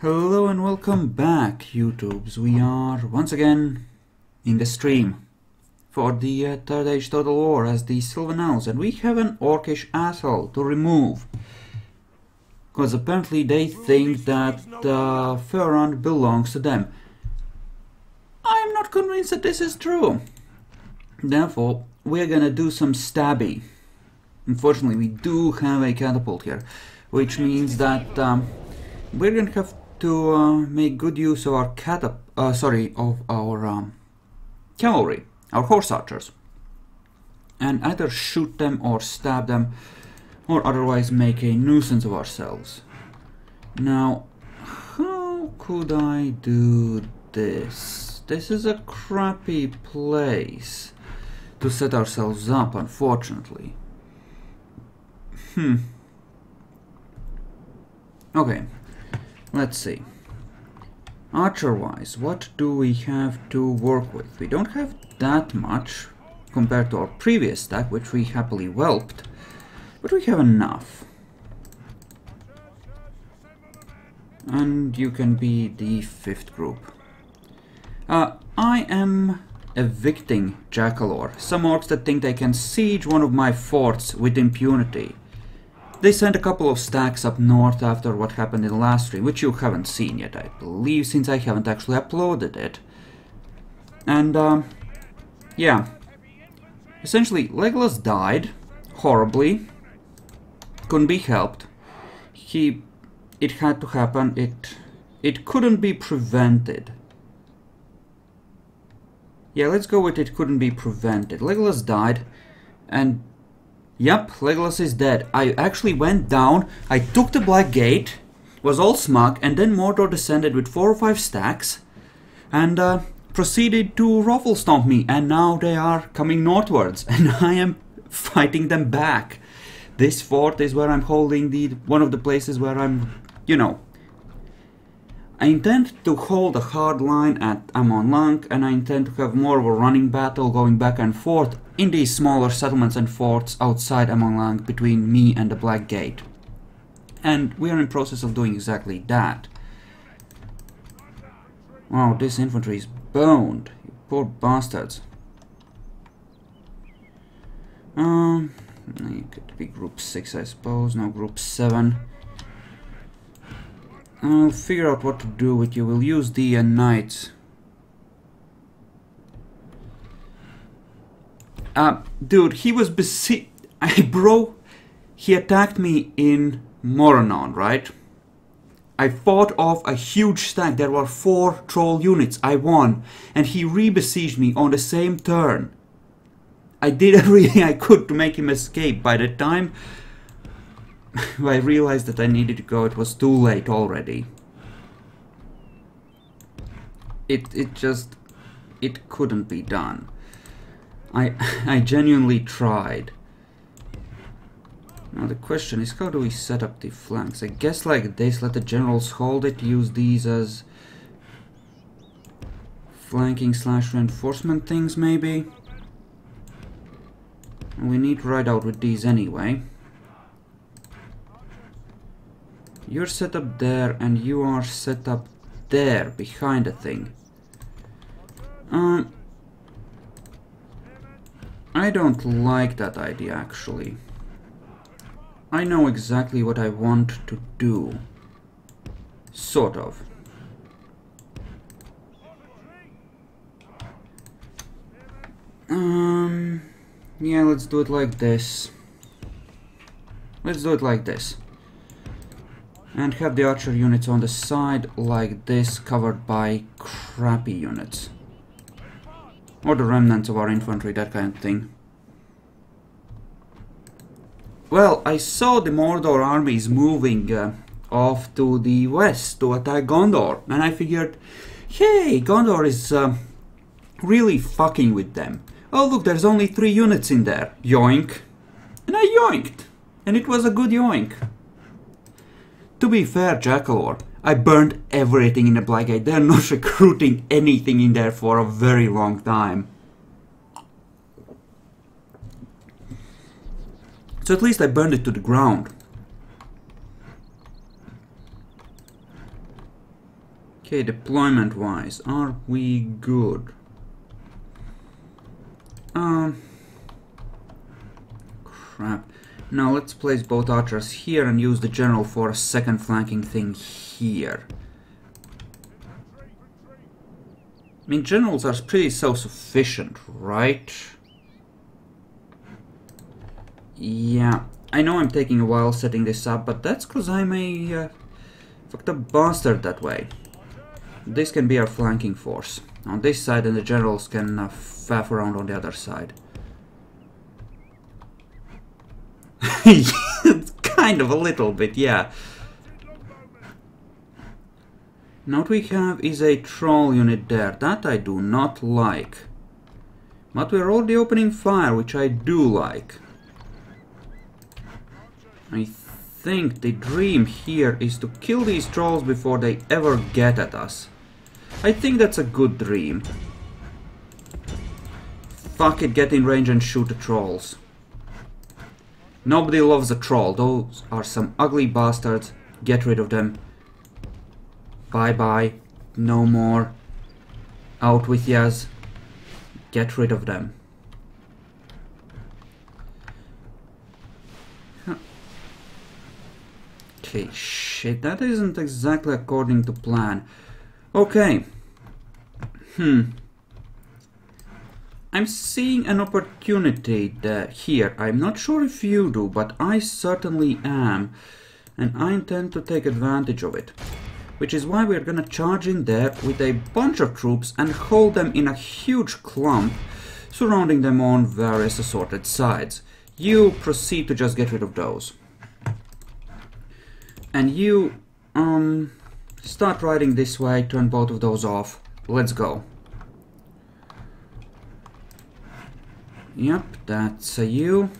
Hello and welcome back, YouTubes. We are once again in the stream for the Third Age Total War as the Silvan Elves, and we have an orcish asshole to remove. Because apparently they think that Ferrand belongs to them. I'm not convinced that this is true. Therefore, we're gonna do some stabby. Unfortunately, we do have a catapult here, which means that we're gonna have to make good use of our cavalry, our horse archers, and either shoot them or stab them, or otherwise make a nuisance of ourselves. Now, how could I do this? This is a crappy place to set ourselves up, unfortunately. Okay, let's see. Archer-wise, what do we have to work with? We don't have that much compared to our previous stack, which we happily whelped, but we have enough. And you can be the 5th group. I am evicting Jackalor, some orcs that think they can siege one of my forts with impunity. They sent a couple of stacks up north after what happened in the last stream, which you haven't seen yet, I believe, since I haven't actually uploaded it. And, yeah. Essentially, Legolas died horribly. Couldn't be helped. It had to happen. It couldn't be prevented. Yeah, let's go with it couldn't be prevented. Legolas died, and yep, Legolas is dead. I actually went down, I took the Black Gate, was all smug, and then Mordor descended with 4 or 5 stacks, and proceeded to ruffle stomp me, and now they are coming northwards, and I am fighting them back. This fort is where I'm holding one of the places where I'm, you know. I intend to hold a hard line at Amon Lang, and I intend to have more of a running battle going back and forth in these smaller settlements and forts outside Amon Lang between me and the Black Gate. And we are in process of doing exactly that. Wow, this infantry is boned. You poor bastards. You could be group 6, I suppose. No, group 7. I'll figure out what to do with you. We'll use the knights. Dude, he was he attacked me in Moranon, right? I fought off a huge stack. There were 4 troll units. I won. And he re-besieged me on the same turn. I did everything I could to make him escape. By the time I realized that I needed to go, it was too late already. It couldn't be done. I genuinely tried. Now the question is, how do we set up the flanks? I guess like this, let the generals hold it, use these as flanking / reinforcement things maybe. We need to ride out with these anyway. You're set up there, and you are set up there, behind the thing. I don't like that idea, actually. I know exactly what I want to do. Sort of. Yeah, let's do it like this. Let's do it like this. And have the archer units on the side like this, covered by crappy units. Or the remnants of our infantry, that kind of thing. Well, I saw the Mordor armies moving off to the west to attack Gondor. And I figured, hey, Gondor is really fucking with them. Oh look, there's only 3 units in there. Yoink. And I yoinked. And it was a good yoink. To be fair, Jackalor, I burned everything in the Black Gate. They're not recruiting anything in there for a very long time. So at least I burned it to the ground. Okay, deployment-wise, are we good? Crap. Now let's place both archers here and use the general for a second flanking thing here. I mean, generals are pretty self-sufficient, right? Yeah, I know I'm taking a while setting this up, but that's because I'm a fucked up bastard that way. This can be our flanking force on this side, and the generals can faff around on the other side. Kind of a little bit, yeah. Now what we have is a troll unit there. That I do not like. But we're already opening fire, which I do like. I think the dream here is to kill these trolls before they ever get at us. I think that's a good dream. Fuck it, get in range and shoot the trolls. Nobody loves a troll. Those are some ugly bastards. Get rid of them. Bye-bye. No more. Out with yas. Get rid of them. Okay, shit. That isn't exactly according to plan. Okay. I'm seeing an opportunity here. I'm not sure if you do, but I certainly am. And I intend to take advantage of it. Which is why we're gonna charge in there with a bunch of troops and hold them in a huge clump, surrounding them on various assorted sides. You proceed to just get rid of those. And you, start riding this way, turn both of those off. Let's go. Yep, that's you.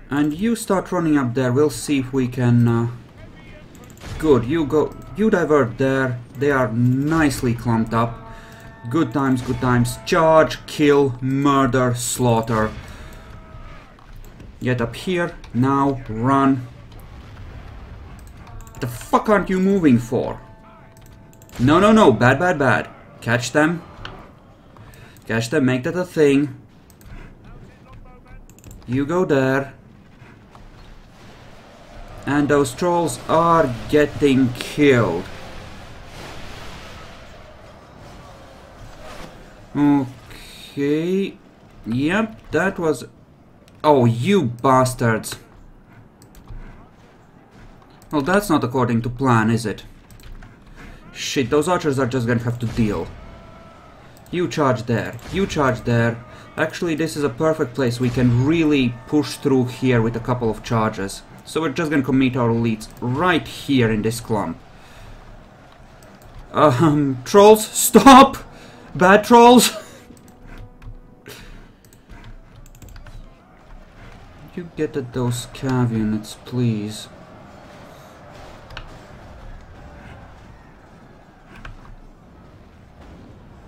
And you start running up there. We'll see if we can... Good, you go. You divert there. They are nicely clumped up. Good times, good times. Charge, kill, murder, slaughter. Get up here. Now, run. What the fuck aren't you moving for? No, no, no. Bad, bad, bad. Catch them. Catch them, make that a thing. You go there. And those trolls are getting killed. Okay. Yep, that was... Oh, you bastards. Well, that's not according to plan, is it? Shit, those archers are just gonna have to deal. You charge there. You charge there. Actually, this is a perfect place. We can really push through here with a couple of charges. So we're just gonna commit our elites right here in this clump. Trolls, stop! Bad trolls! You get at those cav units, please.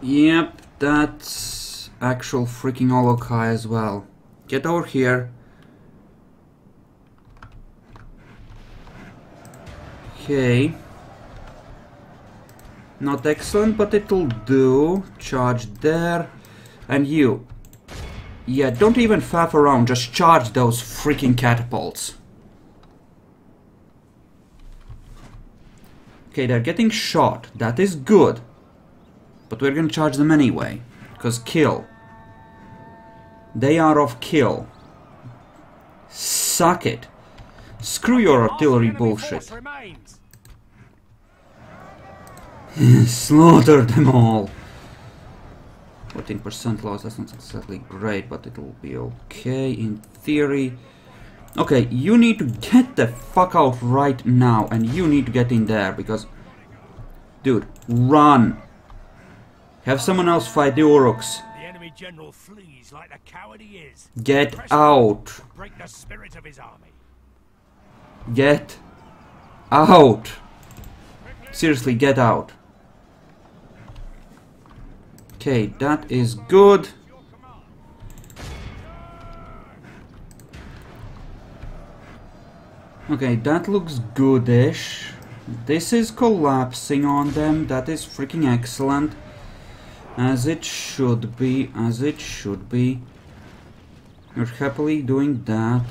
Yep, that's actual freaking Olokai as well. Get over here. Okay. Not excellent, but it'll do. Charge there. And you. Yeah, don't even faff around, just charge those freaking catapults. Okay, they're getting shot. That is good. But we're gonna charge them anyway. Because kill. They are of kill. Suck it. Screw your artillery bullshit. Slaughter them all. 14% loss, that's not exactly great, but it'll be okay in theory. Okay, you need to get the fuck out right now, and you need to get in there, because... Dude, run! Have someone else fight the Uruks. The enemy general flees like the coward he is. Get out! Break the spirit of his army. Get out! Seriously, get out. Okay, that is good. Okay, that looks goodish. This is collapsing on them. That is freaking excellent. As it should be, as it should be. You're happily doing that.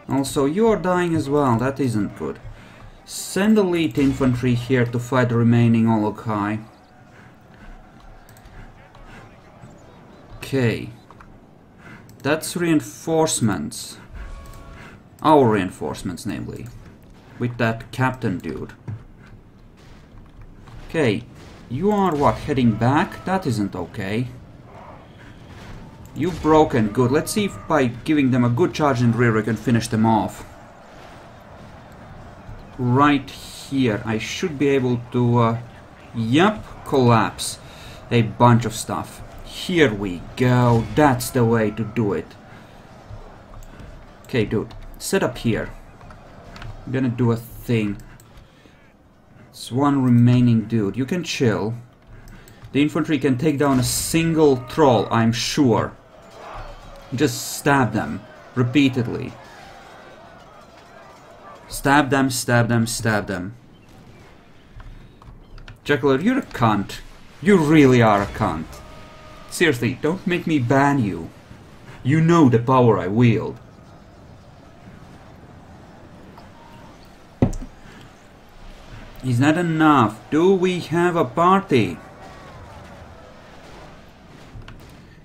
Also, you are dying as well. That isn't good. Send elite infantry here to fight the remaining Olokai. Okay. That's reinforcements. Our reinforcements, namely. With that captain dude. Okay. You are what? Heading back? That isn't okay. You broken. Good. Let's see if by giving them a good charge in rear we can finish them off. Right here. I should be able to... yep. Collapse. A bunch of stuff. Here we go. That's the way to do it. Okay, dude. Set up here. I'm gonna do a thing. It's one remaining dude. You can chill. The infantry can take down a single troll, I'm sure. Just stab them. Repeatedly. Stab them, stab them, stab them. Juggler, you're a cunt. You really are a cunt. Seriously, don't make me ban you. You know the power I wield. Is that enough? Do we have a party?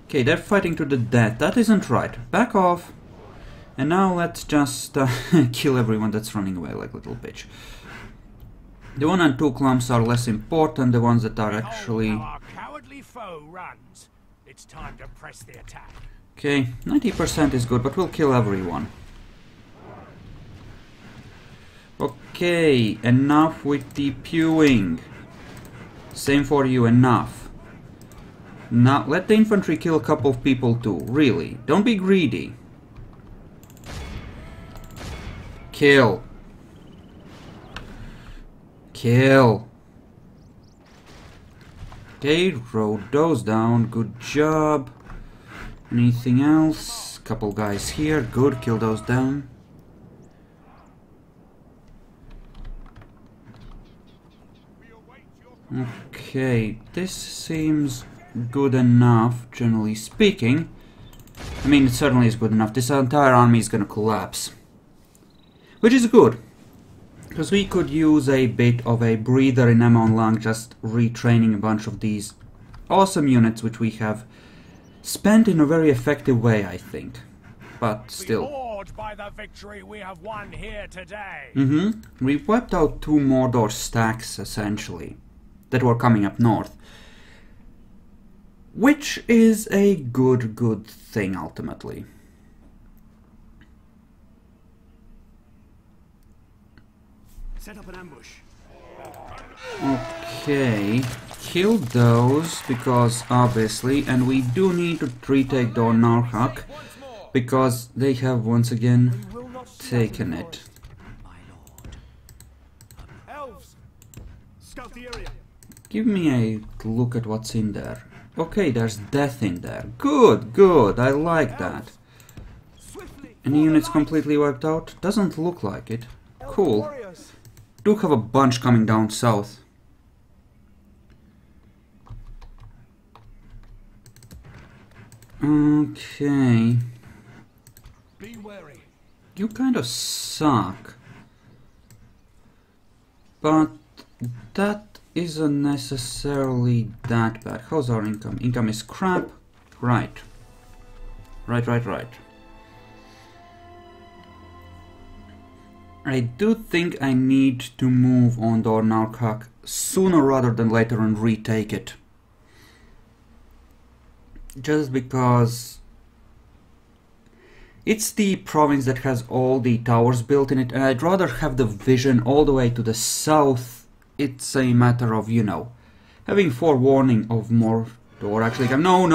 Okay, they're fighting to the death. That isn't right. Back off. And now let's just kill everyone that's running away like little bitch. The 1 and 2 clumps are less important. The ones that are actually... Our cowardly foe runs. It's time to press the attack. Okay, 90% is good, but we'll kill everyone. Okay, enough with the pewing. Same for you, enough. Now, let the infantry kill a couple of people too, really. Don't be greedy. Kill. Kill. Okay, roll those down, good job. Anything else? Couple guys here, good, kill those down. Okay, this seems good enough, generally speaking. I mean, it certainly is good enough. This entire army is gonna collapse. Which is good. Because we could use a bit of a breather in ammo and lung, just retraining a bunch of these awesome units, which we have spent in a very effective way, I think. But still. Awed by the victory we have won here today. We wiped out 2 Mordor stacks, essentially, that were coming up north. Which is a good thing, ultimately. Set up an ambush. Okay, kill those, because obviously, and we do need to retake Dornarhak, because they have once again taken it. Elves, scout the area. Give me a look at what's in there. Okay, there's death in there. Good, good, I like that. Any units completely wiped out? Doesn't look like it. Cool. Do have a bunch coming down south. Okay. Be wary. You kind of suck. But that isn't necessarily that bad. How's our income? Income is crap. Right. Right. I do think I need to move on Dornarhak sooner rather than later and retake it. Just because it's the province that has all the towers built in it, and I'd rather have the vision all the way to the south. It's a matter of, you know, having forewarning of Mordor actually come. No.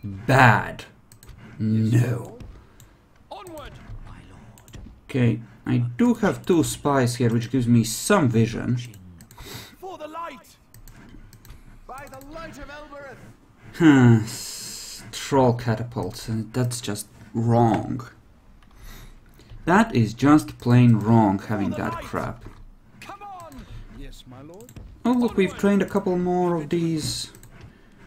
Bad. No. Okay, I do have 2 spies here, which gives me some vision. For the light. By the light of Elbereth. Troll catapults, that's just wrong. That is just plain wrong, having that crap. Come on! Yes, my lord. Oh look, we've trained a couple more of these.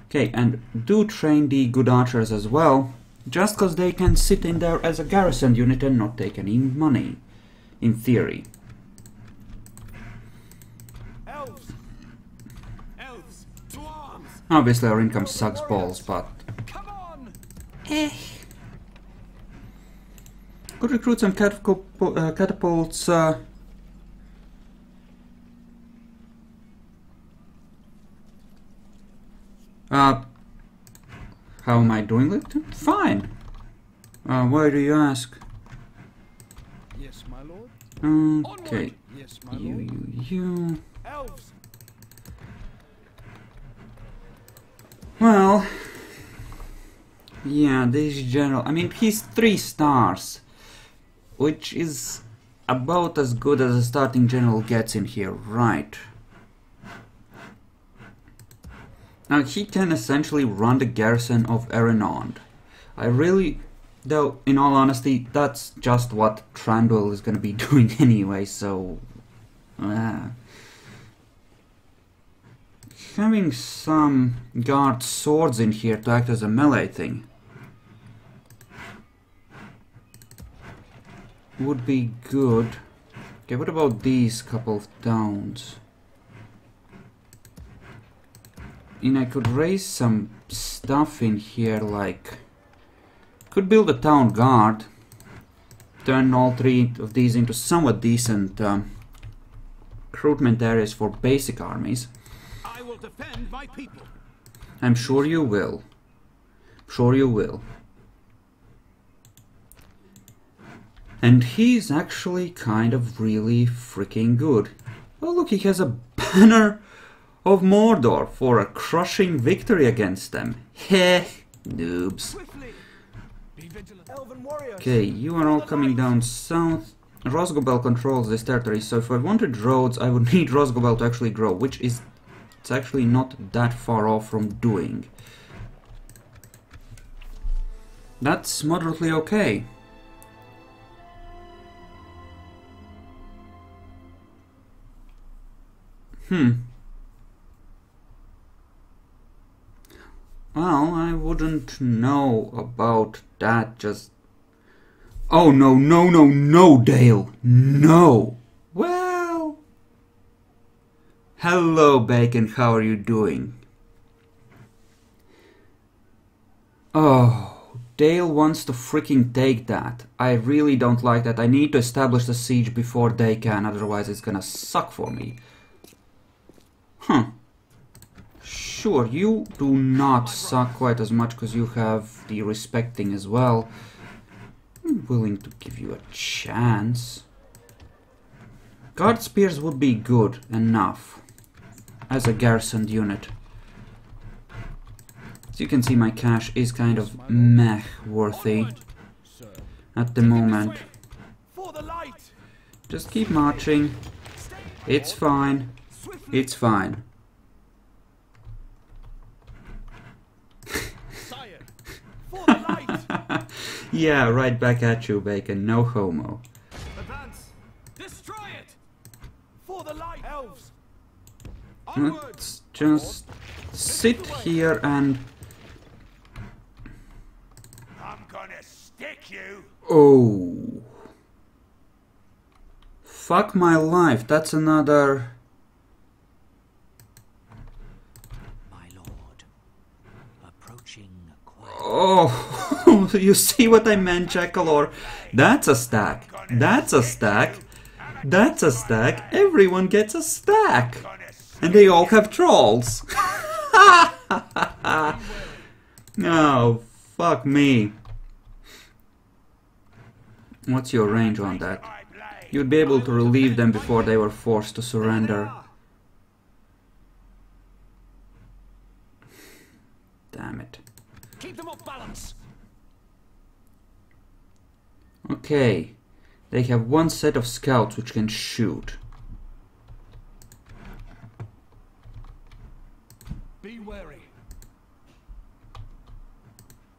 Okay, and do train the good archers as well, just because they can sit in there as a garrison unit and not take any money, in theory. Elves! Elves! To arms! Obviously our income sucks balls, but... Come on! Could recruit some catapults. How am I doing it? Fine. Why do you ask? Yes, my lord. Okay. Yes, my You, lord. you. Elves! Well, yeah, this general. I mean, he's 3 stars, which is about as good as a starting general gets in here, right? Now, he can essentially run the garrison of Erenond. I really, though, in all honesty, that's just what Tranduil is going to be doing anyway, so... Having some guard swords in here to act as a melee thing would be good. Okay, what about these couple of towns? And I could raise some stuff in here, like... Could build a town guard. Turn all 3 of these into somewhat decent recruitment areas for basic armies. I will defend my people. I'm sure you will. Sure you will. And he's actually kind of really freaking good. Oh look, he has a banner of Mordor for a crushing victory against them. Heh, noobs. Swiftly! Be vigilant. Elven warriors! Okay, you are all coming down south. Rosgobel controls this territory, so if I wanted roads, I would need Rosgobel to actually grow, which is... It's actually not that far off from doing. That's moderately okay. Well, I wouldn't know about that, just... Oh, no, no, no, no, Dale! No! Well... Hello, Bacon, how are you doing? Oh, Dale wants to freaking take that. I really don't like that. I need to establish the siege before they can, otherwise it's gonna suck for me. Huh. Sure, you do not suck quite as much because you have the respecting as well. I'm willing to give you a chance. Guard spears would be good enough as a garrisoned unit. As you can see, my cash is kind of meh worthy at the moment. For the light! Just keep marching. It's fine. It's fine. Sire! For the light! Yeah, right back at you, Bacon. No homo. Advance! Destroy it! For the light! Elves! Onward! Let's just sit here and... I'm gonna stick you! Oh. Fuck my life, that's another... My lord, approaching quite... Oh, you see what I meant, Jackalor? That's a stack. That's a stack. That's a stack. Everyone gets a stack. And they all have trolls. No, fuck me. What's your range on that? You'd be able to relieve them before they were forced to surrender. Damn it. Keep them off balance! Okay. They have one set of scouts which can shoot. Be wary.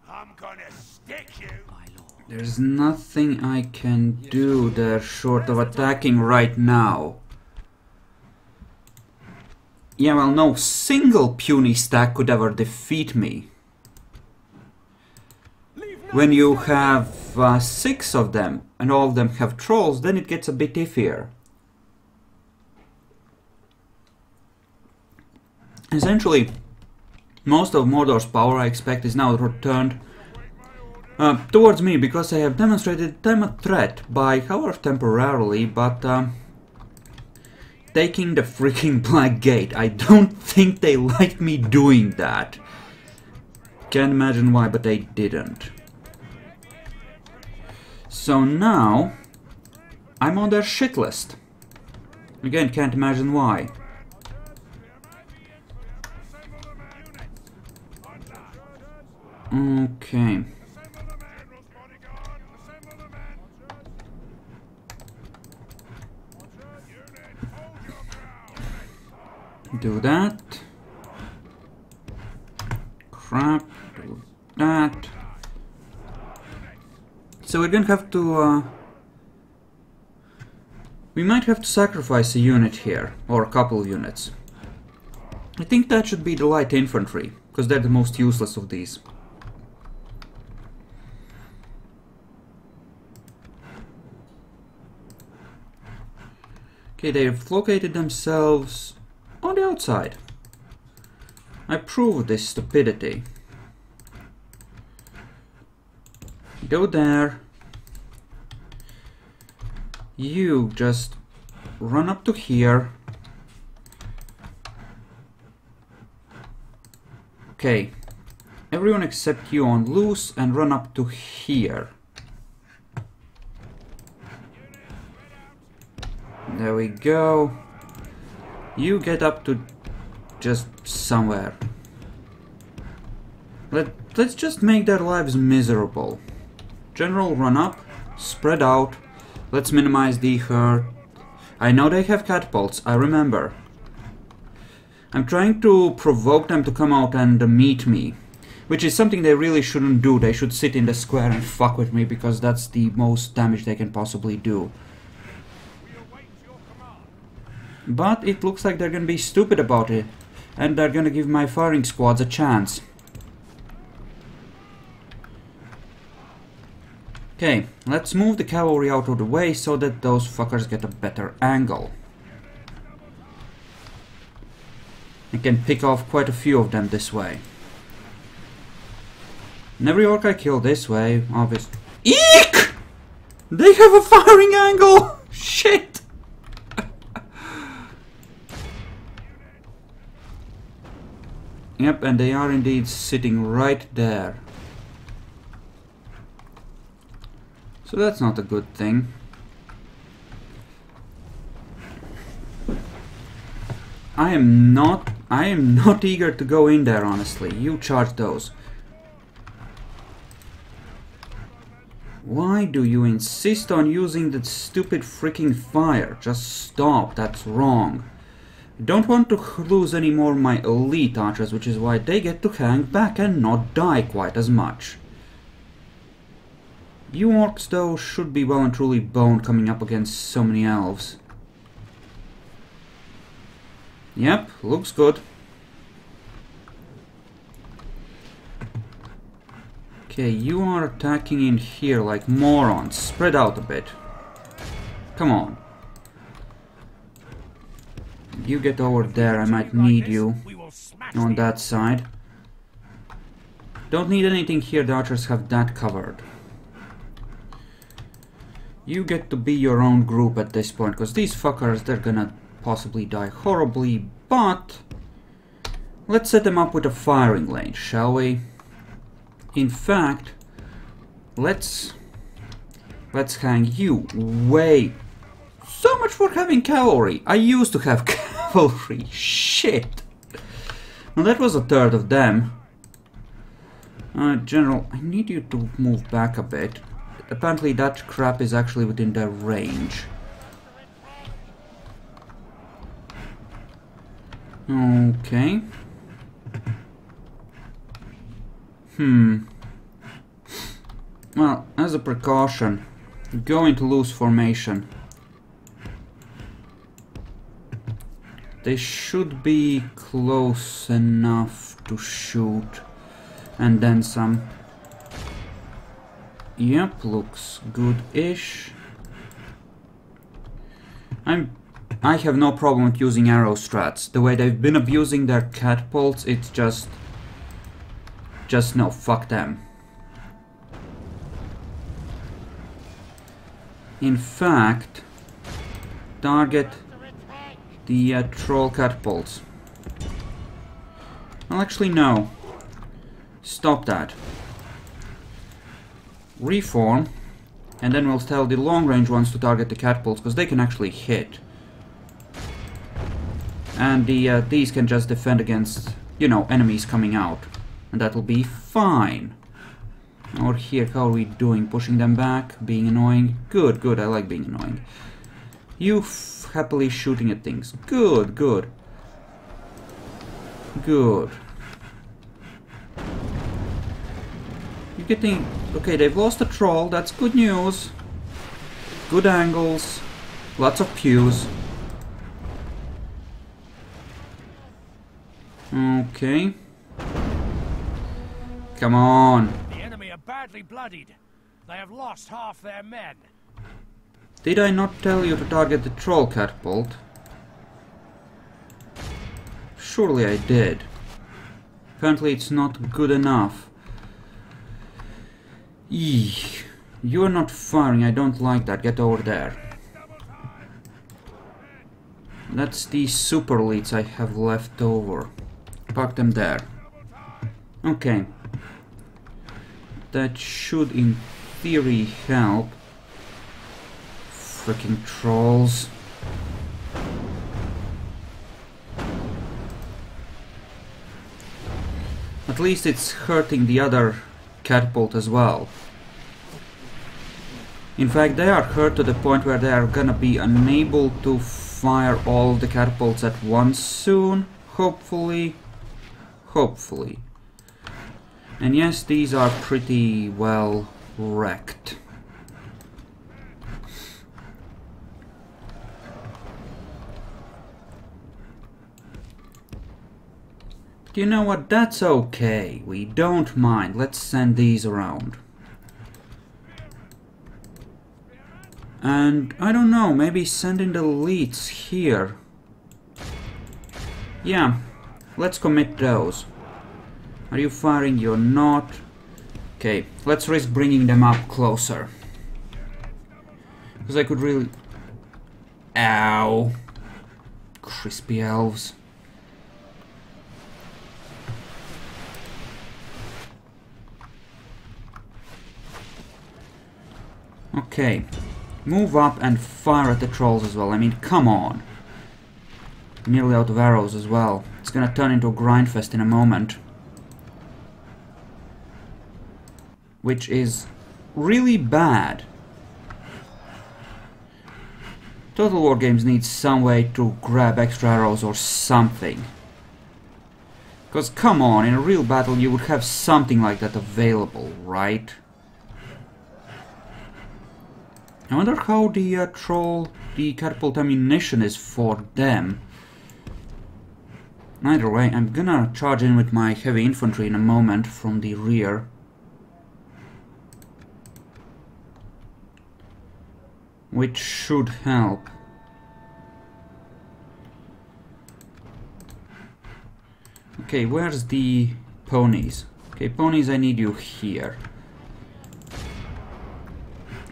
I'm gonna stick you! My lord, There's nothing I can do there short of attacking right now. Yeah, well, no single puny stack could ever defeat me. When you have 6 of them, and all of them have trolls, then it gets a bit iffier. Essentially, most of Mordor's power, I expect, is now returned towards me, because I have demonstrated them a threat by, however temporarily, but taking the freaking Black Gate. I don't think they liked me doing that. Can't imagine why, but they didn't. So now, I'm on their shit list. Again, can't imagine why. Okay. Do that. Crap. Do that. So we're gonna have to... we might have to sacrifice a unit here, or a couple of units. I think that should be the light infantry, because they're the most useless of these. Okay, they've located themselves on the outside. I proved this stupidity. Go there. You just run up to here. Okay. Everyone except you on loose and run up to here. There we go. You get up to just somewhere. Let's just make their lives miserable. General, run up, spread out. Let's minimize the hurt. I know they have catapults, I remember. I'm trying to provoke them to come out and meet me. Which is something they really shouldn't do. They should sit in the square and fuck with me, because that's the most damage they can possibly do. But it looks like they're gonna be stupid about it. And they're gonna give my firing squads a chance. Okay, let's move the cavalry out of the way so that those fuckers get a better angle. I can pick off quite a few of them this way. And every orc I kill this way, obviously... Eek! They have a firing angle! Shit! Yep, and they are indeed sitting right there. So that's not a good thing. I am not eager to go in there, honestly. You charge those. Why do you insist on using that stupid freaking fire? Just stop, that's wrong. I don't want to lose any more of my elite archers, which is why they get to hang back and not die quite as much. You orcs, though, should be well and truly boned coming up against so many elves. Yep, looks good. Okay, you are attacking in here like morons. Spread out a bit. Come on. You get over there, I might need you on that side. Don't need anything here, the archers have that covered. You get to be your own group at this point, because these fuckers, they're gonna possibly die horribly, but let's set them up with a firing range, shall we? In fact, let's hang you way. So much for having cavalry. I used to have cavalry. Shit. Now that was a third of them. General, I need you to move back a bit. Apparently that crap is actually within their range. Okay. Well, as a precaution, go into loose formation. They should be close enough to shoot. And then some. Yep, looks good-ish. I have no problem with using arrow strats. The way they've been abusing their catapults, it's just no, fuck them. In fact, target the troll catapults. Well, actually, no. Stop that. Reform, and then we'll tell the long-range ones to target the catapults, because they can actually hit. And these can just defend against, you know, enemies coming out. And that'll be fine. Or here, how are we doing? Pushing them back? Being annoying? Good, good, I like being annoying. You happily shooting at things. Good, good. Good. You're getting... Okay, they've lost a troll, that's good news. Good angles. Lots of pews. Okay. Come on. The enemy are badly bloodied. They have lost half their men. Did I not tell you to target the troll catapult? Surely I did. Apparently it's not good enough. Eeeh. You're not firing, I don't like that. Get over there. That's the super elites I have left over. Park them there. Okay. That should in theory help. Freaking trolls. At least it's hurting the other catapult as well. In fact, they are hurt to the point where they are gonna be unable to fire all the catapults at once soon. Hopefully. Hopefully. And yes, these are pretty well wrecked. But you know what? That's okay. We don't mind. Let's send these around. And I don't know, maybe send in the elites here. Yeah, let's commit those. Are you firing? You're not. Okay, let's risk bringing them up closer. Because I could really... Ow. Crispy elves. Okay. Move up and fire at the trolls as well. I mean, come on. Nearly out of arrows as well. It's gonna turn into a grindfest in a moment. Which is really bad. Total War Games needs some way to grab extra arrows or something. Because come on, in a real battle you would have something like that available, right? I wonder how the catapult ammunition is for them. Either way, I'm gonna charge in with my heavy infantry in a moment from the rear. Which should help. Okay, where's the ponies? Okay, ponies, I need you here.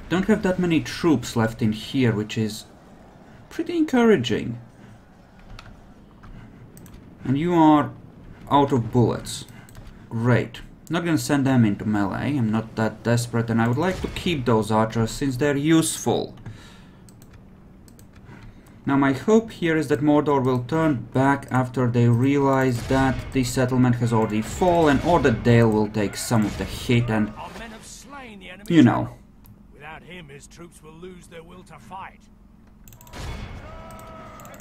Don't have that many troops left in here, which is pretty encouraging. And you are out of bullets. Great. Not gonna send them into melee, I'm not that desperate, and I would like to keep those archers since they're useful. Now my hope here is that Mordor will turn back after they realize that the settlement has already fallen, or that Dale will take some of the hit and, Our men have slain the enemy. you know. Without him, his troops will lose their will to fight.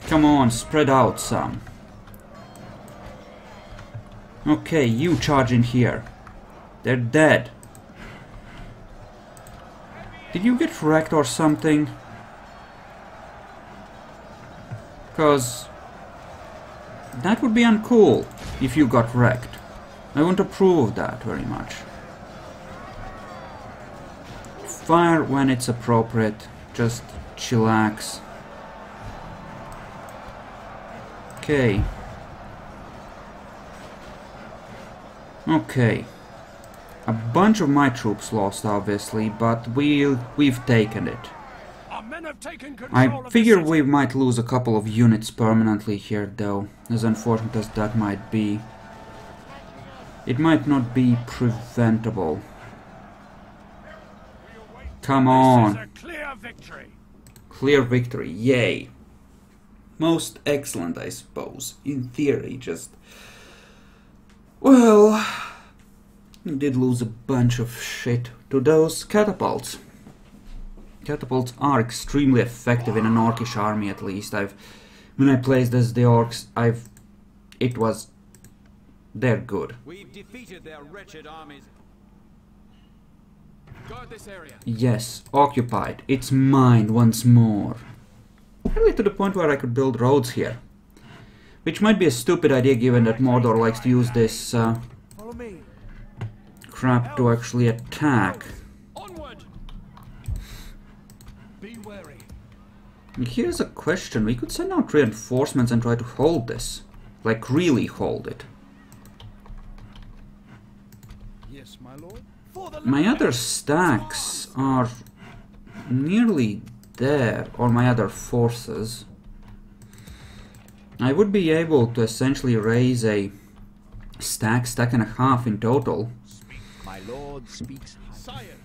Come on, spread out some. Okay, you charge in here. They're dead. Did you get wrecked or something? Because that would be uncool if you got wrecked. I won't approve of that very much. Fire when it's appropriate. Just chillax. Okay. Okay. A bunch of my troops lost, obviously, but we've taken it. Our men have taken control I of figure the city. we might lose a couple of units permanently here, though, as unfortunate as that might be. It might not be preventable. Come on. This is a clear victory. Clear victory, yay. Most excellent, I suppose. In theory, just... Well... We did lose a bunch of shit to those catapults. Catapults are extremely effective in an orcish army, at least. When I played as the orcs, they're good. We've defeated their wretched armies. Guard this area. Yes, occupied. It's mine once more. Really to the point where I could build roads here. Which might be a stupid idea given that Mordor likes to use this Follow me. crap to actually attack. Onward. Be wary. Here's a question. We could send out reinforcements and try to hold this. Like, really hold it. Yes, my lord. For the My other stacks are nearly there, or my other forces. I would be able to essentially raise a stack and a half in total. My lord speaks. Sire.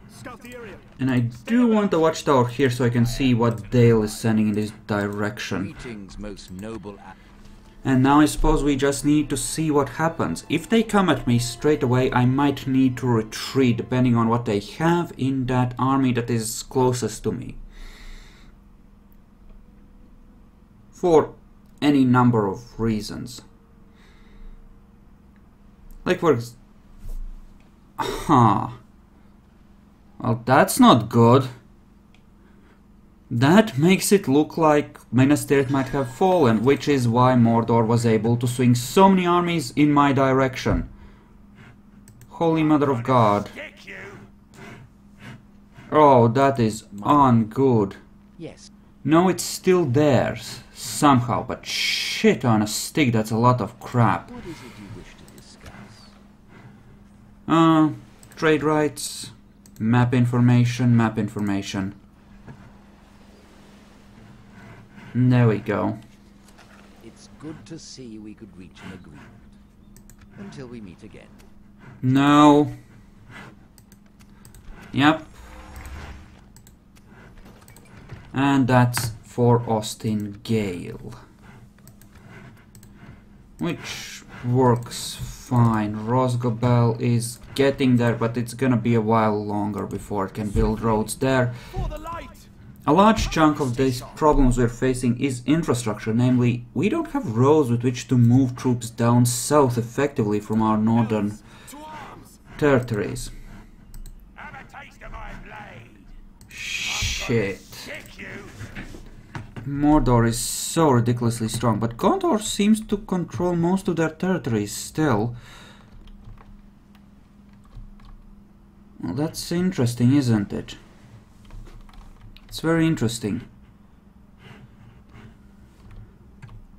Scout the area. And I do want a watchtower here so I can see what Dale is sending in this direction. Greetings, most noble. And now I suppose we just need to see what happens. If they come at me straight away, I might need to retreat depending on what they have in that army that is closest to me. For any number of reasons. Like for example... Huh. Well, that's not good. That makes it look like Minas Tirith might have fallen, which is why Mordor was able to swing so many armies in my direction. Holy Mother of God. Oh, that is ungood. Yes. No, it's still there, somehow, but shit on a stick, that's a lot of crap. What is it you wish to discuss? Trade rights, map information. There we go. It's good to see we could reach an agreement. Until we meet again. No. Yep. And that's for Austin Gale. Which works fine. Rosgobel is getting there, but it's gonna be a while longer before it can build roads there. For the light. A large chunk of these problems we're facing is infrastructure, namely, we don't have roads with which to move troops down south effectively from our northern To arms. territories. Have a taste of my blade. Shit. Kick you. Mordor is so ridiculously strong, but Gondor seems to control most of their territories still. Well, that's interesting, isn't it? It's very interesting.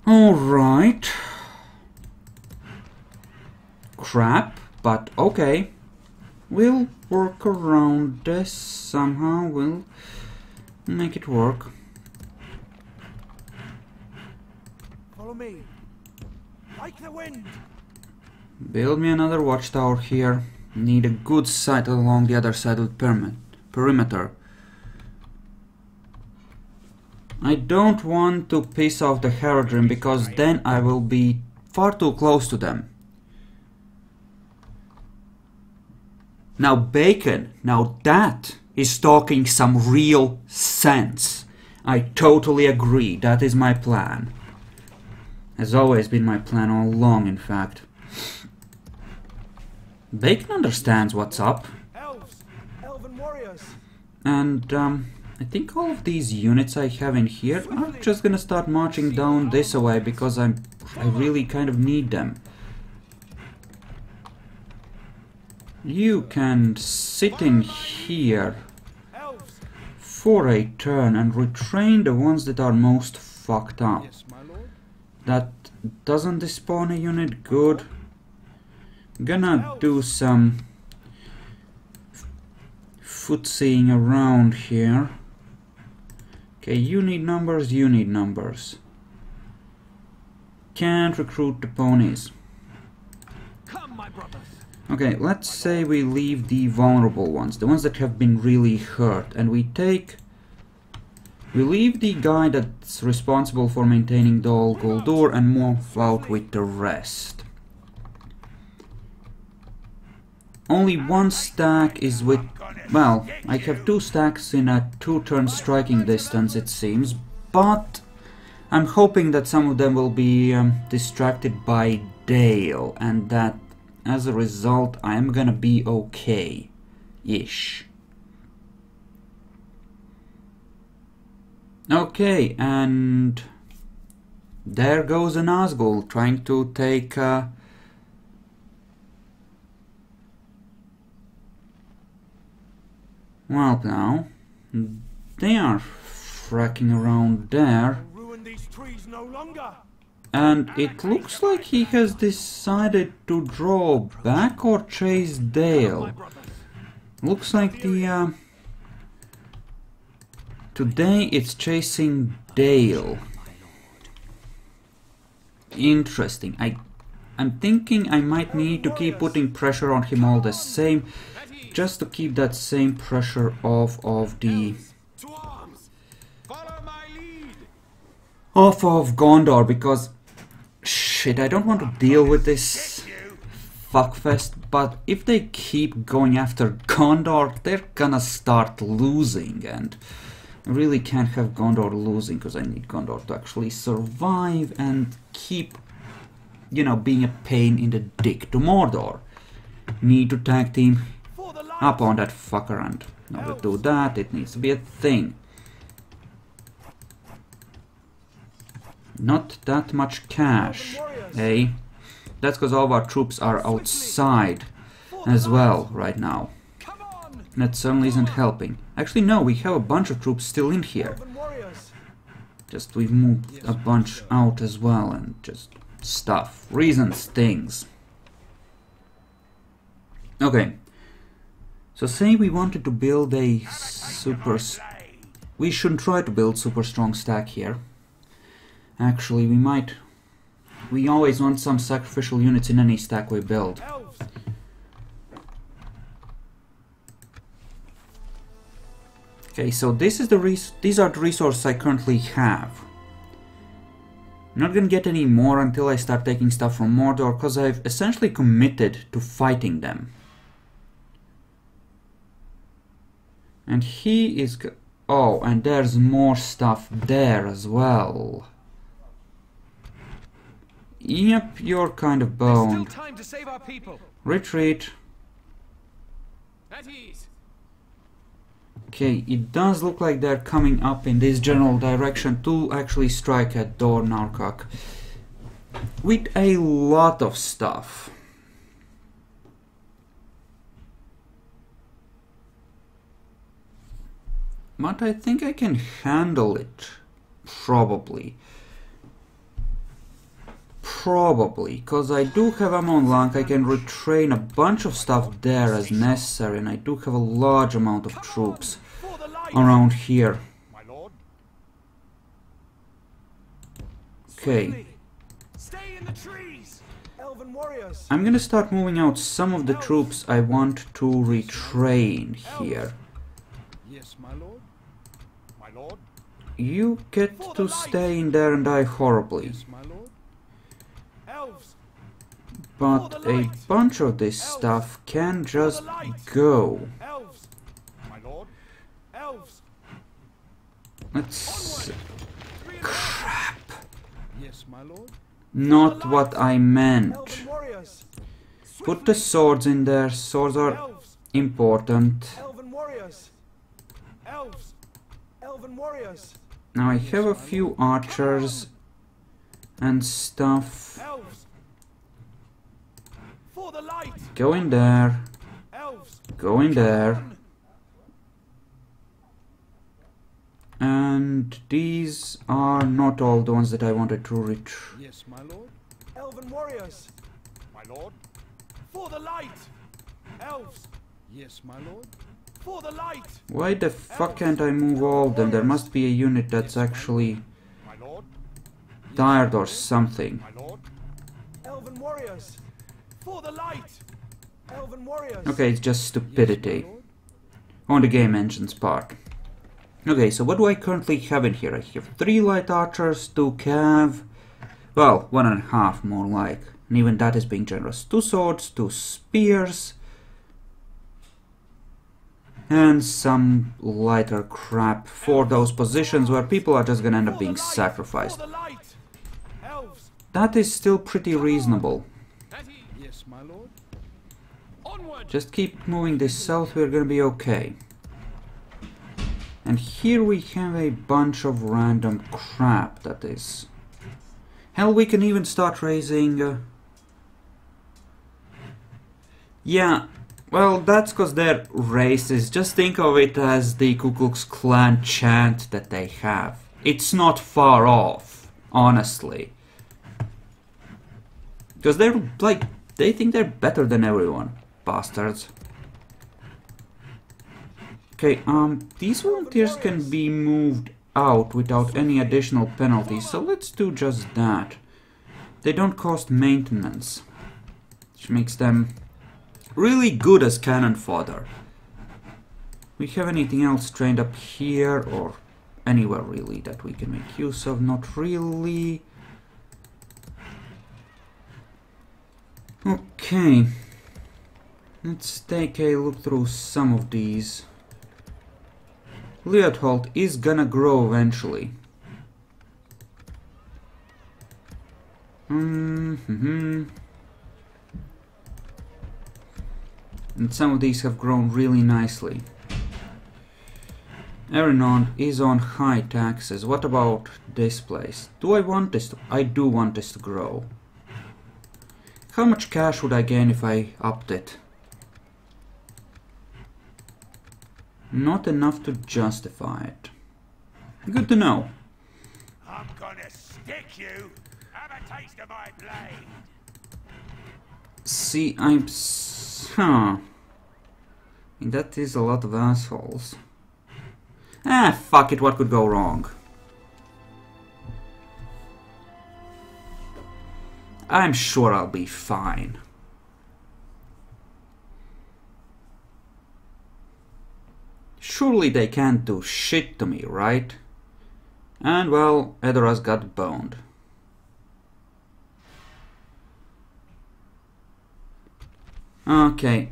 Alright. Crap, but okay. We'll work around this somehow. We'll make it work. Follow me. Like the wind. Build me another watchtower here. Need a good sight along the other side of the perimeter. I don't want to piss off the Haradrim because then I will be far too close to them. Now Bacon, now that is talking some real sense. I totally agree, that is my plan. Has always been my plan all along, in fact. Bacon understands what's up. Elves. Elven warriors. And I think all of these units I have in here are just gonna start marching down this way because I really kind of need them. You can sit in here Elves. for a turn and retrain the ones that are most fucked up. Yes, my lord. That doesn't despawn a unit, good. Gonna do some footseeing around here. Okay, you need numbers, you need numbers. Can't recruit the ponies. Come, my brothers. Okay, let's say we leave the vulnerable ones, the ones that have been really hurt, and we leave the guy that's responsible for maintaining Dol Guldur and move out with the rest. Only one stack is with... well, I have 2 stacks in a 2-turn striking distance, it seems, but I'm hoping that some of them will be distracted by Dale, and that as a result I am gonna be okay-ish. Okay, and there goes a Nazgul trying to take well, now they are fracking around there, Ruin these trees no longer. and it looks like he has decided to draw back or chase Dale. Looks like the today it's chasing Dale. Interesting. I'm thinking I might need to keep putting pressure on him all the same, just to keep that same pressure off of the To arms. Follow my lead. off of Gondor, because shit, I don't want to deal with this fuckfest, but if they keep going after Gondor, they're gonna start losing, and I really can't have Gondor losing because I need Gondor to actually survive and keep, you know, being a pain in the dick to Mordor. Need to tag team For the light. up on that fucker, and in order to do that, it needs to be a thing. Not that much cash, eh? That's because all of our troops are outside as well right now. Come on. That certainly isn't helping. Actually, no, we have a bunch of troops still in here. Elven warriors. Just we've moved a bunch out as well, and just stuff. Reasons, things. Okay. So say we wanted to build a super... we shouldn't try to build super strong stack here. Actually, we might... we always want some sacrificial units in any stack we build. Elves. Okay, so this is these are the resources I currently have. I'm not gonna get any more until I start taking stuff from Mordor, because I've essentially committed to fighting them. And he is... oh, and there's more stuff there as well. Yep, you're kind of There's still boned. time to save our people. Retreat. At ease. Okay, it does look like they're coming up in this general direction to actually strike at Dor Narkak with a lot of stuff. But I think I can handle it, probably. Probably, because I do have ammo on Lank, I can retrain a bunch of stuff there as necessary, and I do have a large amount of troops For the light. around here. My lord. Okay, Stay in the trees. Elven warriors. I'm gonna start moving out some of the troops I want to retrain here. Yes, my lord. My lord. You get to stay in there and die horribly, My lord. Elves. but a bunch of this stuff can just go. Elves. My lord. Elves. Let's... Crap. Yes, my lord. not what I meant. Elven warriors. Put the swords in there, swords are Elves. important. Elven warriors. Elves, elven warriors. Now I have a few archers and stuff. Elves, for the light. Go in there. Elves, Go in there. on. And these are not all the ones that I wanted to reach. Yes, my lord. Elven warriors. My lord. For the light. Elves. Yes, my lord. For the light. Why the fuck can't I move all of them? There must be a unit that's actually My lord. tired or something. My lord. Elven warriors. For the light. Elven warriors. Okay, it's just stupidity on the game engine's part. Okay, so what do I currently have in here? I have 3 light archers, 2 cav, well, 1.5 more like, and even that is being generous. 2 swords, 2 spears, and some lighter crap for those positions where people are just gonna end up being sacrificed. For the light. Elves. That is still pretty reasonable. Yes, my lord. Onward. Just keep moving this south, we're gonna be okay. And here we have a bunch of random crap, that is. Hell, we can even start raising... Yeah, well, that's because they're racist. Just think of it as the Ku Klux Klan chant that they have. It's not far off, honestly. Because they're like, they think they're better than everyone. Bastards. Okay, these volunteers can be moved out without any additional penalties, so let's do just that. They don't cost maintenance, which makes them really good as cannon fodder. We have anything else trained up here, or anywhere really that we can make use of? Not really. Okay, let's take a look through some of these. Leothold is gonna grow eventually. And some of these have grown really nicely. Erenon is on high taxes. What about this place? Do I want this to... I do want this to grow. How much cash would I gain if I upped it? Not enough to justify it. Good to know. I'm gonna stick you. Have a taste of my blade. See, huh. That is a lot of assholes. Ah, fuck it, what could go wrong? I'm sure I'll be fine. Surely they can't do shit to me, right? And well, Edoras got boned. Okay.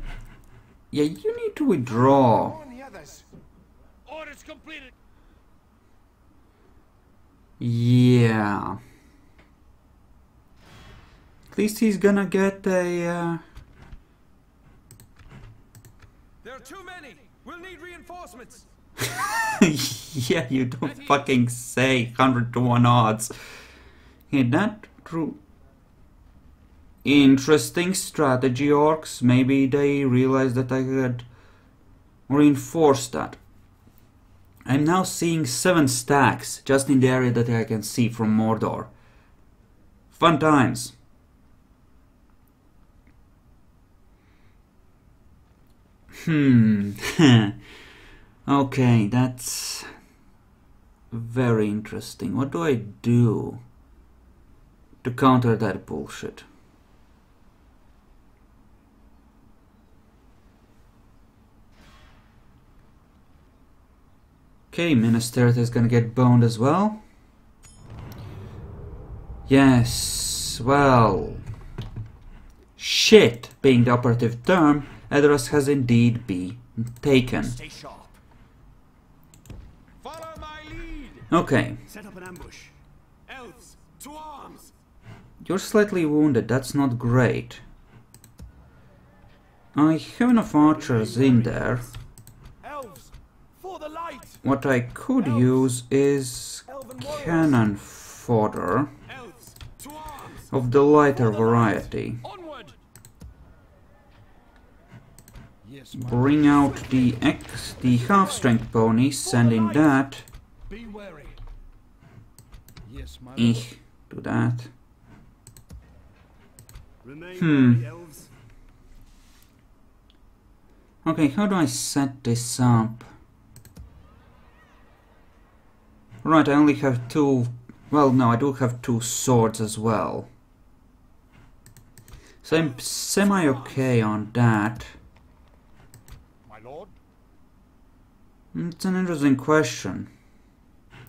Yeah, you need to withdraw. Orders completed. Yeah. At least he's gonna get a... There are too many. We'll need reinforcements. Yeah, you don't fucking say. 100 to 1 odds. Yeah, that true. Interesting strategy, orcs. Maybe they realized that I had reinforced that. I'm now seeing 7 stacks just in the area that I can see from Mordor. Fun times. Okay, that's very interesting. What do I do to counter that bullshit? Okay, Minas Tirith is gonna get boned as well. Yes, well... shit being the operative term, Edoras has indeed been taken. Stay sharp. Follow my lead. Okay, Set up an ambush. Elves, to arms. you're slightly wounded, that's not great. I have enough archers in there. Elves, for the light. what I could use is cannon fodder Elves, to arms! of the lighter variety. Onward! Yes, Bring out the half-strength pony, sending that. Be wary. Yes, my Do that. Remain wary, elves. Okay, how do I set this up? Right, I only have 2... Well, no, I do have 2 swords as well. So I'm semi-okay on that. My lord? It's an interesting question.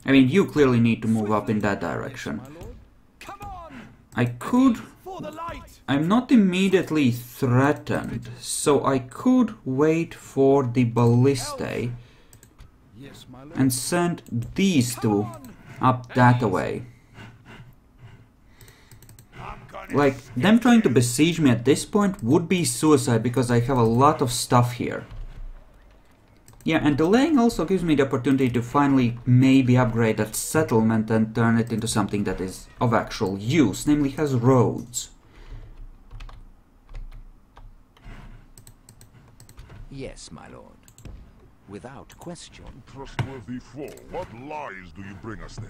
I mean, you clearly need to move up in that direction. My lord? Come on! I could... For the light! I'm not immediately threatened, so I could wait for the ballistae Yes, my lord. and send these two up that way. Like, them trying to besiege me at this point would be suicide because I have a lot of stuff here. Yeah, and delaying also gives me the opportunity to finally maybe upgrade that settlement and turn it into something that is of actual use, namely has roads. Yes, my lord. Without question. Trustworthy foe, what lies do you bring us then?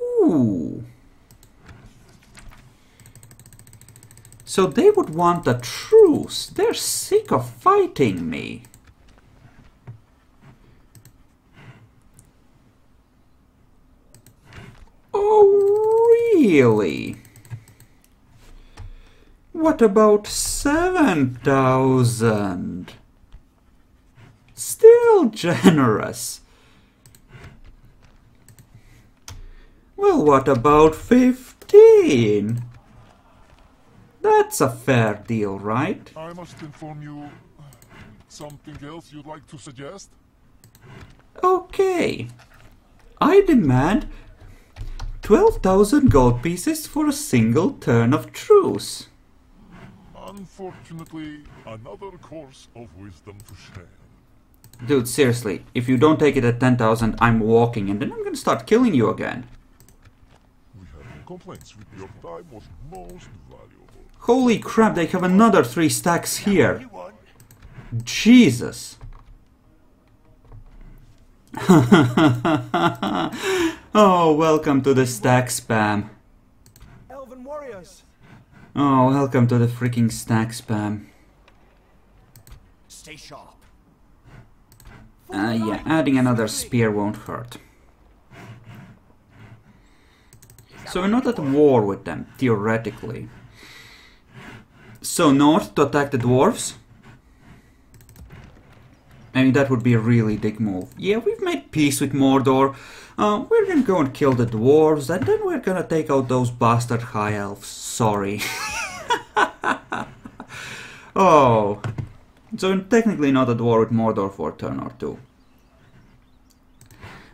Ooh. So they would want a truce. They're sick of fighting me. Oh, really? What about 7,000? Still generous. Well, what about 15? That's a fair deal, right? I must inform you... something else you'd like to suggest? Okay. I demand 12,000 gold pieces for a single turn of truce. Unfortunately, another course of wisdom to share. Dude, seriously, if you don't take it at 10,000, I'm walking and then I'm gonna start killing you again. We have no complaints. Your time was most valuable. Holy crap, they have another 3 stacks here. Jesus. Oh, welcome to the stack spam. Elven warriors! Oh, welcome to the freaking stack spam. Stay sharp. Yeah, adding another spear won't hurt. So we're not at war with them, theoretically. So north to attack the dwarves? I mean, that would be a really big move. Yeah, we've made peace with Mordor. We're gonna go and kill the dwarves, and then we're gonna take out those bastard high elves. Sorry. Oh. So I'm technically not at war with Mordor for a turn or 2.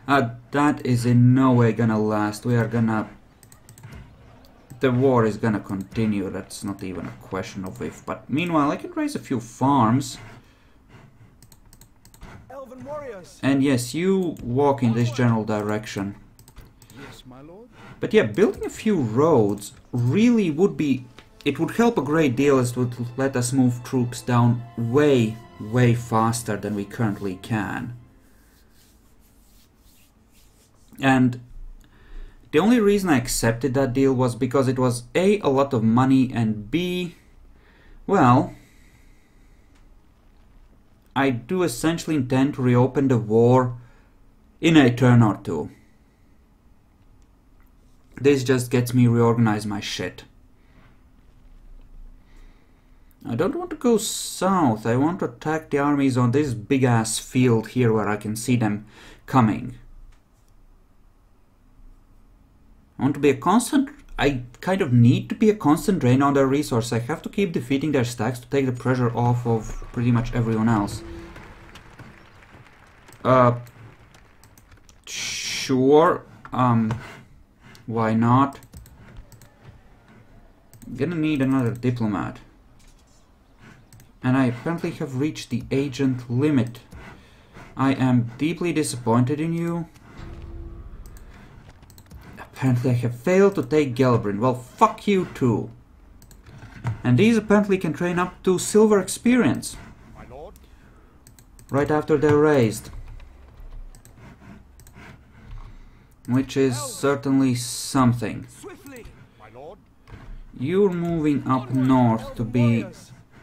That is in no way gonna last. We are gonna... The war is gonna continue. That's not even a question of if. But meanwhile, I can raise a few farms. Elven warriors! And yes, you walk in this general direction. Yes, my lord. But yeah, building a few roads really would be... It would help a great deal as it would let us move troops down way, way faster than we currently can. And the only reason I accepted that deal was because it was A, a lot of money, and B, well, I do essentially intend to reopen the war in a turn or 2. This just gets me reorganize my shit. I don't want to go south. I want to attack the armies on this big ass field here where I can see them coming. I want to be a constant... I kind of need to be a constant drain on their resource. I have to keep defeating their stacks to take the pressure off of pretty much everyone else. Sure. Why not? I'm gonna need another diplomat. And I apparently have reached the agent limit I am deeply disappointed in you. Apparently I have failed to take Gelbrin. Well, fuck you too. And these apparently can train up to silver experience. My lord. Right after they're raised. Which is certainly something. Swiftly. My lord. You're moving up north to be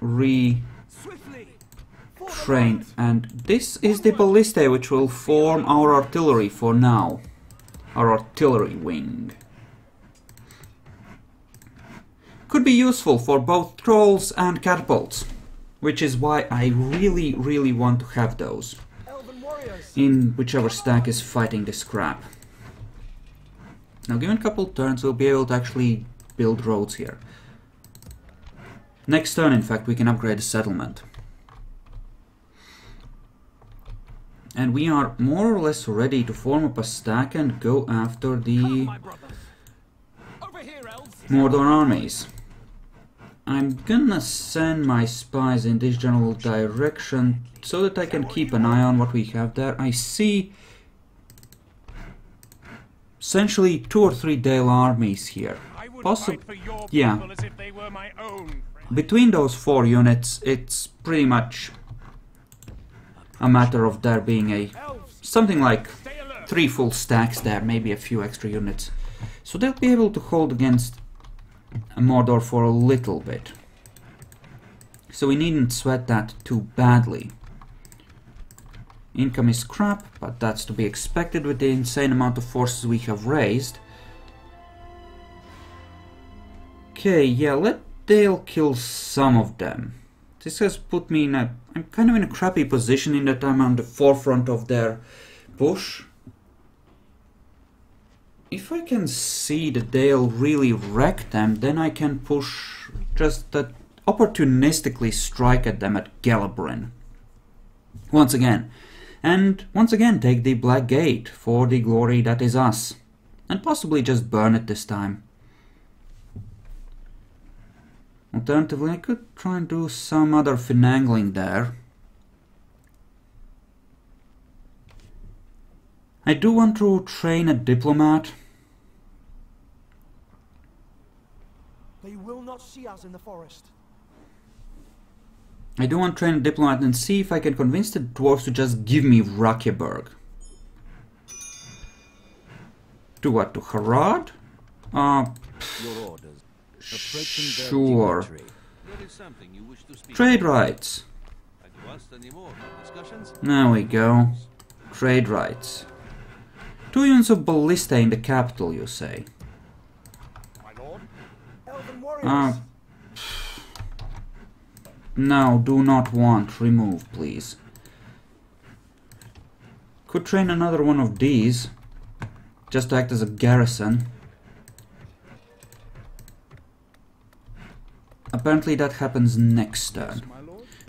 retrained. Swiftly. For the light. And this is the ballista which will form our artillery for now. Our artillery wing. Could be useful for both trolls and catapults. Which is why I really want to have those. Elven warriors. In whichever stack is fighting this crap. Now given a couple turns we'll be able to actually build roads here. Next turn in fact we can upgrade the settlement. And we are more or less ready to form up a stack and go after the My brothers. Over here, elves. Mordor armies. I'm gonna send my spies in this general direction so that I can keep an eye on what we have there. I see essentially 2 or 3 Dale armies here. Possibly, yeah. As if they were my own. Between those 4 units, it's pretty much a matter of there being a something like 3 full stacks there, maybe a few extra units. So they'll be able to hold against Mordor for a little bit. So we needn't sweat that too badly. Income is crap, but that's to be expected with the insane amount of forces we have raised. Okay, yeah, let Dale kill some of them. This has put me in a... I'm kind of in a crappy position in that I'm on the forefront of their push. If I can see that they'll really wreck them, then I can push just that opportunistically strike at them at Gelbrin. Once again. And once again take the Black Gate for the glory that is us. And possibly just burn it this time. Alternatively, I could try and do some other finagling there. I do want to train a diplomat. They will not see us in the forest. I do want to train a diplomat and see if I can convince the dwarves to just give me Rakjeberg. To what? To Harad? Your orders. Sure. Trade rights. There we go. Trade rights. 2 units of ballista in the capital, you say? My lord. Elven warriors. No, do not want. Remove, please. Could train another one of these. Just to act as a garrison. Apparently that happens next turn.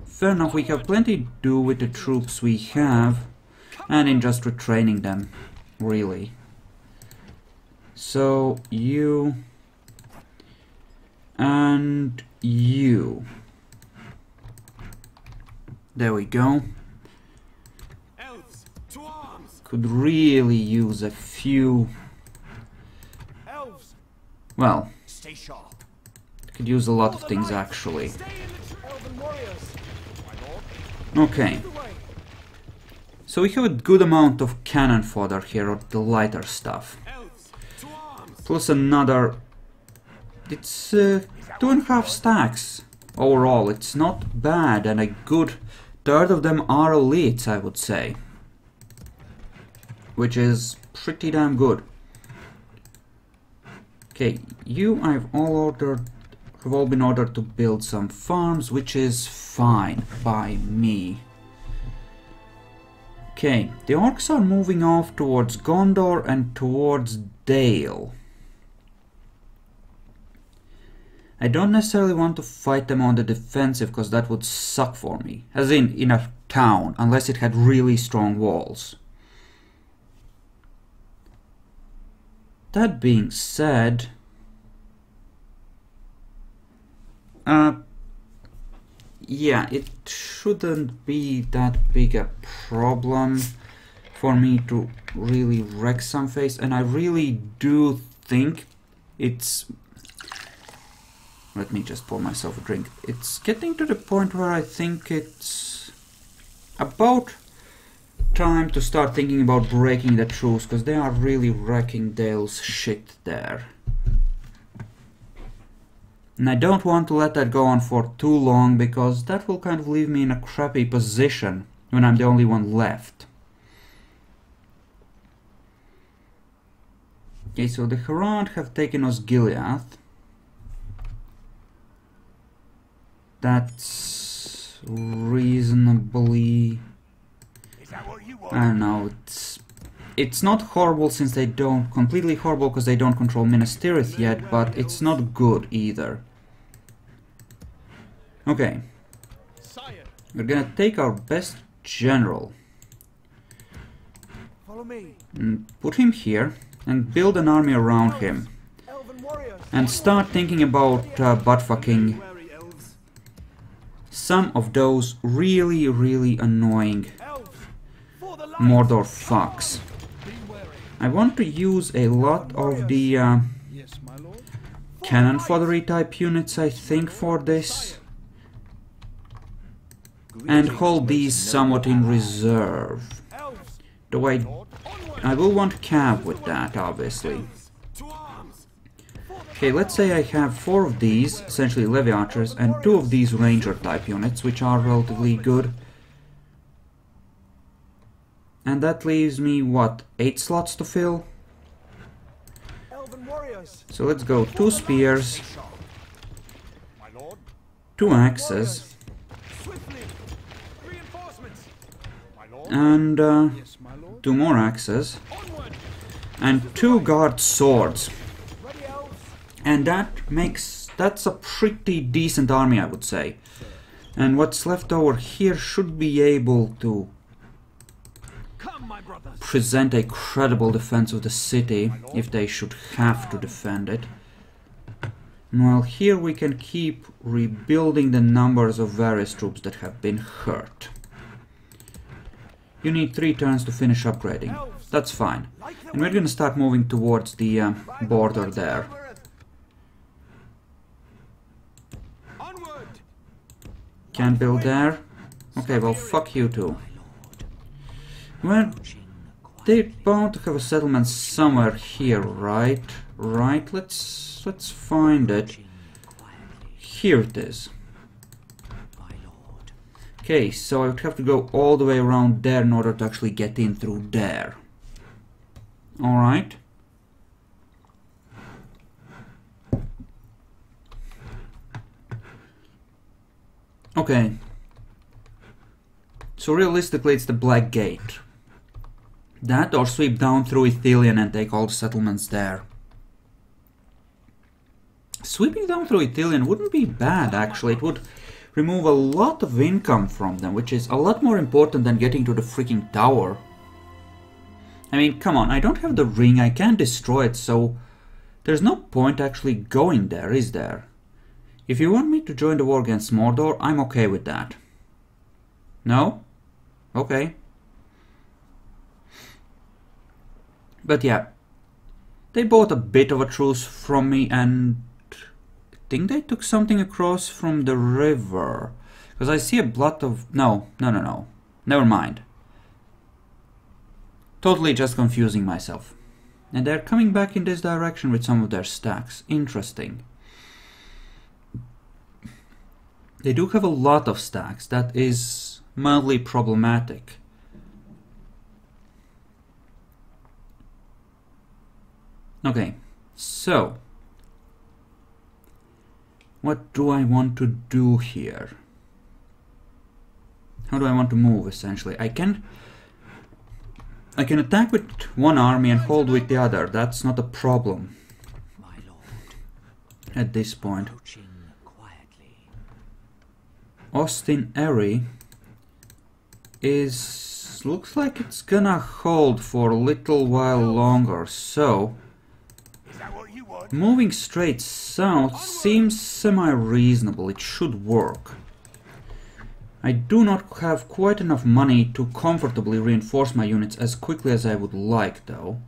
Fair enough, we have plenty to do with the troops we have. And in just retraining them. Really. So, you... and you. There we go. Elves, to arms. Could really use a few... Elves, well, stay sharp. could use a lot of things actually. Stay in the Elven warriors. My lord. Okay. The way. So we have a good amount of cannon fodder here, or the lighter stuff. Elves, to arms. Plus another... it's 2.5 stacks overall. It's not bad, and a good third of them are elites, I would say. Which is pretty damn good. Okay, you have all been ordered to build some farms, which is fine by me. Okay, the orcs are moving off towards Gondor and towards Dale. I don't necessarily want to fight them on the defensive, because that would suck for me. As in a town, unless it had really strong walls. That being said... yeah, it shouldn't be that big a problem for me to really wreck some face, and I really do think it's... Let me just pour myself a drink. It's getting to the point where I think it's about time to start thinking about breaking the truce, because they are really wrecking Dale's shit there. And I don't want to let that go on for too long, because that will kind of leave me in a crappy position when I'm the only one left. Okay, so the Harad have taken Osgiliath. That's reasonably... I don't know, it's not horrible since they don't... Completely horrible because they don't control Minas Tirith yet, but it's not good either. Okay. We're gonna take our best general. Follow me. And put him here and build an army around him. Elven warriors. And start thinking about buttfucking some of those really, really annoying Elves, for the light. Mordor fucks. I want to use a lot of the Yes, my lord. cannon foddery type units, I think, for this. And hold these somewhat in reserve. Elves, Though I will want cav with that, obviously. to arms. Okay, let's say I have 4 of these, essentially Levy Archers, and 2 of these Ranger type units, which are relatively good. And that leaves me, what, 8 slots to fill? Elven warriors. So let's go 2 spears, My lord. 2 axes, Swiftly. Reinforcements. My lord. and Yes, my lord. 2 more axes, Onward. and 2 guard swords. Ready, elves. And that's a pretty decent army, I would say. And what's left over here should be able to Come, my brothers. present a credible defense of the city, if they should have to defend it. And while here we can keep rebuilding the numbers of various troops that have been hurt. You need 3 turns to finish upgrading. That's fine. And we're gonna start moving towards the border there. Onward. Can't build there? Okay, well, fuck you too. Well, they're bound to have a settlement somewhere here, right? Right, let's find it. Here it is. Okay, so I would have to go all the way around there in order to actually get in through there. Alright. Okay. So realistically it's the Black Gate. That or sweep down through Ithilien and take all the settlements there. Sweeping down through Ithilien wouldn't be bad, actually. It would remove a lot of income from them, which is a lot more important than getting to the freaking tower. I mean, come on, I don't have the ring, I can't destroy it, so there's no point actually going there, is there? If you want me to join the war against Mordor, I'm okay with that. No? Okay. But yeah, they bought a bit of a truce from me, and I think they took something across from the river. Because I see a blot of... No. Never mind. Totally just confusing myself. And they're coming back in this direction with some of their stacks. Interesting. They do have a lot of stacks. That is mildly problematic. Okay, so what do I want to do here? How do I want to move, essentially? I can attack with one army and hold with the other. That's not a problem at this point. Austin Airy looks like it's gonna hold for a little while longer, so moving straight south seems semi-reasonable. It should work. I do not have quite enough money to comfortably reinforce my units as quickly as I would like, though.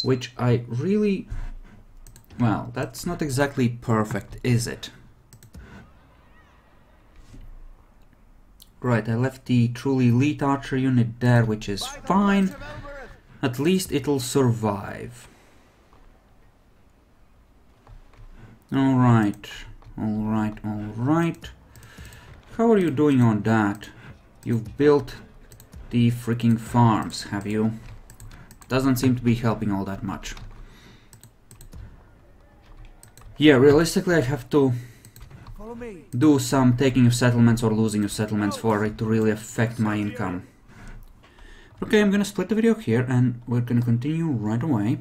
Which I really... well, that's not exactly perfect, is it? Right, I left the truly elite archer unit there, which is fine. At least it'll survive. Alright, alright, alright. How are you doing on that? You've built the freaking farms, have you? Doesn't seem to be helping all that much. Yeah, realistically I have to do some taking of settlements or losing of settlements for it to really affect my income. Okay, I'm gonna split the video here and we're gonna continue right away.